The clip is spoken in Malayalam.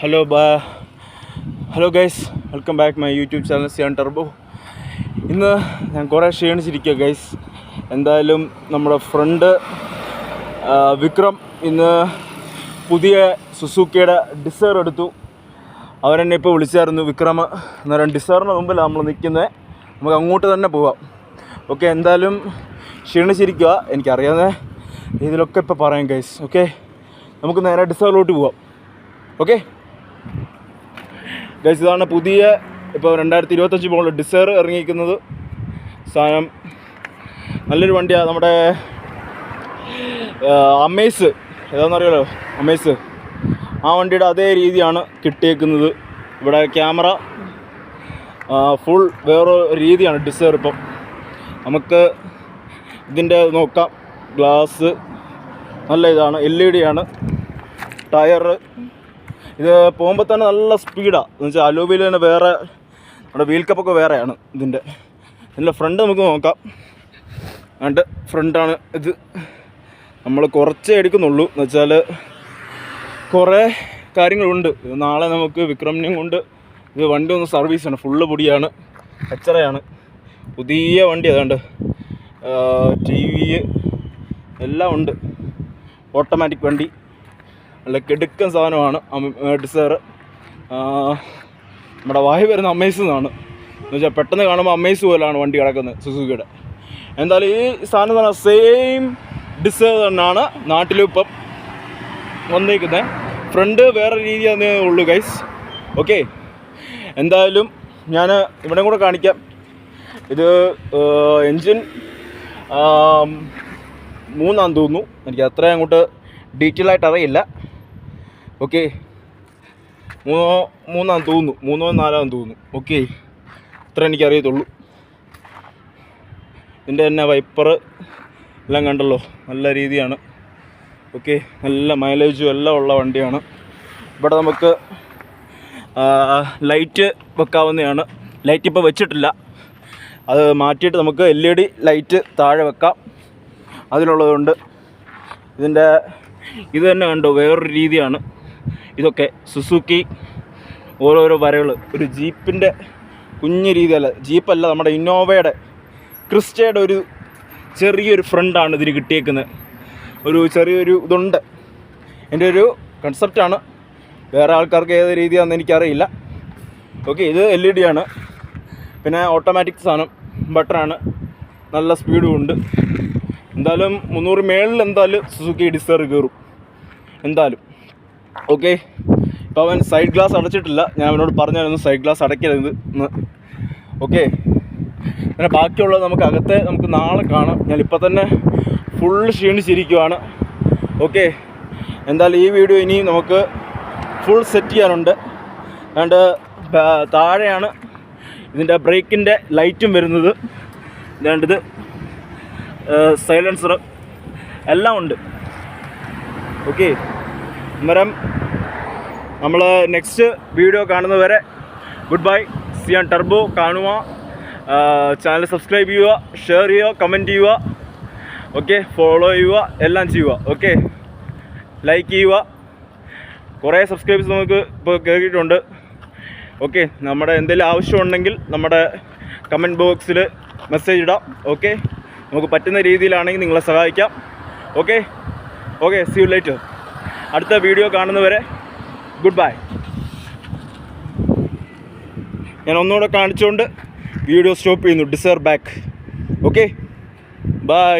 Hello guys, welcome back my YouTube channel Cyan Turbo. ഇന്ന് ഞാൻ കുറേ ക്ഷീണിച്ചിരിക്കുക ഗൈസ്. എന്തായാലും നമ്മുടെ ഫ്രണ്ട് വിക്രം ഇന്ന് പുതിയ സുസുക്കിയുടെ ഡിസയർ എടുത്തു. അവരെന്നെ ഇപ്പോൾ വിളിച്ചായിരുന്നു. വിക്രം അന്നേരം ഡിസയറിന് മുമ്പിൽ നമ്മൾ നിൽക്കുന്നത്. നമുക്ക് അങ്ങോട്ട് തന്നെ പോവാം. ഓക്കെ, എന്തായാലും ക്ഷീണിച്ചിരിക്കുക, എനിക്കറിയാവുന്ന ഇതിലൊക്കെ ഇപ്പോൾ പറയാം ഗൈസ്. ഓക്കെ, നമുക്ക് നേരെ ഡിസയറിലോട്ട് പോവാം. ഓക്കെ ഗൈസ്, ഇതാണ് പുതിയ ഇപ്പോൾ 2025 മോഡൽ ഡിസയർ ഇറങ്ങിയിരിക്കുന്നത്. സാധനം നല്ലൊരു വണ്ടിയാണ്. നമ്മുടെ അമേസ് ഏതാണെന്നറിയാലോ, അമേസ് ആ വണ്ടിയുടെ അതേ രീതിയാണ് കിട്ടിയേക്കുന്നത്. ഇവിടെ ക്യാമറ ഫുൾ വേറെ രീതിയാണ് ഡിസയർ. ഇപ്പം നമുക്ക് ഇതിൻ്റെ നോക്കാം. ഗ്ലാസ് നല്ല ഇതാണ്, LED ആണ്. ടയർ ഇത് പോകുമ്പോൾ തന്നെ നല്ല സ്പീഡാണ്. എന്ന് വെച്ചാൽ അലോബിയിൽ തന്നെ വേറെ നമ്മുടെ വീൽ കപ്പൊക്കെ വേറെയാണ് ഇതിൻ്റെ. ഫ്രണ്ട് നമുക്ക് നോക്കാം. അതുകൊണ്ട് ഫ്രണ്ടാണ് ഇത്. നമ്മൾ കുറച്ചേ എടുക്കുന്നുള്ളൂ. എന്ന് വെച്ചാൽ കുറേ കാര്യങ്ങളുണ്ട്. നാളെ നമുക്ക് വിക്രമിനെയും കൊണ്ട് ഇത് വണ്ടി ഒന്ന് സർവീസാണ്. ഫുള്ള് പൊടിയാണ്, എച്ചറയാണ്. പുതിയ വണ്ടി അതുകൊണ്ട് TV എല്ലാം ഉണ്ട്. ഓട്ടോമാറ്റിക് വണ്ടി, നല്ല കിടുക്കൻ സാധനമാണ് ഡിസയർ. നമ്മുടെ വായി വരുന്ന അമേസ് എന്നാണ്. എന്ന് വെച്ചാൽ പെട്ടെന്ന് കാണുമ്പോൾ അമേസ് പോലെയാണ് വണ്ടി കിടക്കുന്നത് സുസുക്കിയുടെ. എന്തായാലും ഈ സാധനം എന്ന് പറഞ്ഞാൽ സെയിം ഡിസയർ തന്നെയാണ് നാട്ടിലും ഇപ്പം വന്നിരിക്കുന്നത്. ഫ്രണ്ട് വേറെ രീതിയാന്നേ ഉള്ളൂ ഗൈസ്. ഓക്കെ, എന്തായാലും ഞാൻ ഇവിടെ കൂടെ കാണിക്കാം. ഇത് എൻജിൻ 3 തോന്നുന്നു. എനിക്ക് അത്രയും അങ്ങോട്ട് ഡീറ്റെയിൽ ആയിട്ട് അറിയില്ല. ഓക്കെ, 3 തോന്നുന്നു, 3 4 തോന്നുന്നു. ഓക്കെ, ഇത്ര എനിക്കറിയത്തുള്ളൂ. ഇതിൻ്റെ തന്നെ വൈപ്പർ എല്ലാം കണ്ടല്ലോ, നല്ല രീതിയാണ്. ഓക്കെ, നല്ല മൈലേജും എല്ലാം ഉള്ള വണ്ടിയാണ്. ഇവിടെ നമുക്ക് ലൈറ്റ് വെക്കാവുന്നതാണ്. ലൈറ്റ് ഇപ്പോൾ വെച്ചിട്ടില്ല, അത് മാറ്റിയിട്ട് നമുക്ക് LED ലൈറ്റ് താഴെ വെക്കാം. അതിനുള്ളതുകൊണ്ട് ഇതിൻ്റെ ഇത് തന്നെ കണ്ടോ, വേറൊരു രീതിയാണ്. ഇതൊക്കെ സുസുക്കി ഓരോരോ വരകൾ. ഒരു ജീപ്പിൻ്റെ കുഞ്ഞു രീതിയല്ല, ജീപ്പല്ല, നമ്മുടെ ഇന്നോവയുടെ ക്രിസ്റ്റയുടെ ഒരു ചെറിയൊരു ഫ്രണ്ടാണ് ഇതിന് കിട്ടിയേക്കുന്നത്. ഒരു ചെറിയൊരു ഇതുണ്ട്. എൻ്റെ ഒരു കൺസെപ്റ്റാണ്. വേറെ ആൾക്കാർക്ക് ഏത് രീതിയാണെന്ന് എനിക്കറിയില്ല. ഓക്കെ, ഇത് LED ആണ്. പിന്നെ ഓട്ടോമാറ്റിക് സാധനം, ബട്ടറാണ്. നല്ല സ്പീഡും ഉണ്ട്. എന്തായാലും 300 മേളിൽ എന്തായാലും സുസുക്കി ഡിസയർ കയറും എന്തായാലും. ഓക്കെ, ഇപ്പോൾ അവൻ സൈഡ് ഗ്ലാസ് അടച്ചിട്ടില്ല. ഞാൻ അവനോട് പറഞ്ഞായിരുന്നു സൈഡ് ഗ്ലാസ് അടയ്ക്കരുത് എന്ന്. ഓക്കെ, പിന്നെ ബാക്കിയുള്ളത് നമുക്ക് അകത്തെ നമുക്ക് നാളെ കാണാം. ഞാനിപ്പോൾ തന്നെ ഫുൾ ക്ഷീണിച്ചിരിക്കുവാണ്. ഓക്കെ, എന്തായാലും ഈ വീഡിയോ ഇനി നമുക്ക് ഫുൾ സെറ്റ് ചെയ്യാനുണ്ട്. അതുകൊണ്ട് താഴെയാണ് ഇതിൻ്റെ ബ്രേക്കിൻ്റെ ലൈറ്റും വരുന്നത്. ഇതാണ്ടിത് സൈലൻസർ എല്ലാം ഉണ്ട്. ഓക്കെ, അന്നേരം നമ്മൾ നെക്സ്റ്റ് വീഡിയോ കാണുന്നവരെ ഗുഡ് ബൈ. സിയാൻ ടർബോ കാണുക, ചാനൽ സബ്സ്ക്രൈബ് ചെയ്യുക, ഷെയർ ചെയ്യുക, കമൻറ്റ് ചെയ്യുക. ഓക്കെ, ഫോളോ ചെയ്യുക, എല്ലാം ചെയ്യുക. ഓക്കെ, ലൈക്ക് ചെയ്യുക. കുറേ സബ്സ്ക്രൈബേഴ്സ് നമുക്ക് ഇപ്പോൾ കയറിയിട്ടുണ്ട്. ഓക്കെ, നമ്മുടെ എന്തെങ്കിലും ആവശ്യമുണ്ടെങ്കിൽ നമ്മുടെ കമൻറ്റ് ബോക്സിൽ മെസ്സേജ് ഇടാം. ഓക്കെ, നമുക്ക് പറ്റുന്ന രീതിയിലാണെങ്കിൽ നിങ്ങളെ സഹായിക്കാം. Okay, see you later. അടുത്ത വീഡിയോ കാണുന്നവരെ ഗുഡ് ബൈ. ഞാൻ ഒന്നുകൂടെ കാണിച്ചുകൊണ്ട് വീഡിയോ സ്റ്റോപ്പ് ചെയ്യുന്നു. Dzire back. Okay, by.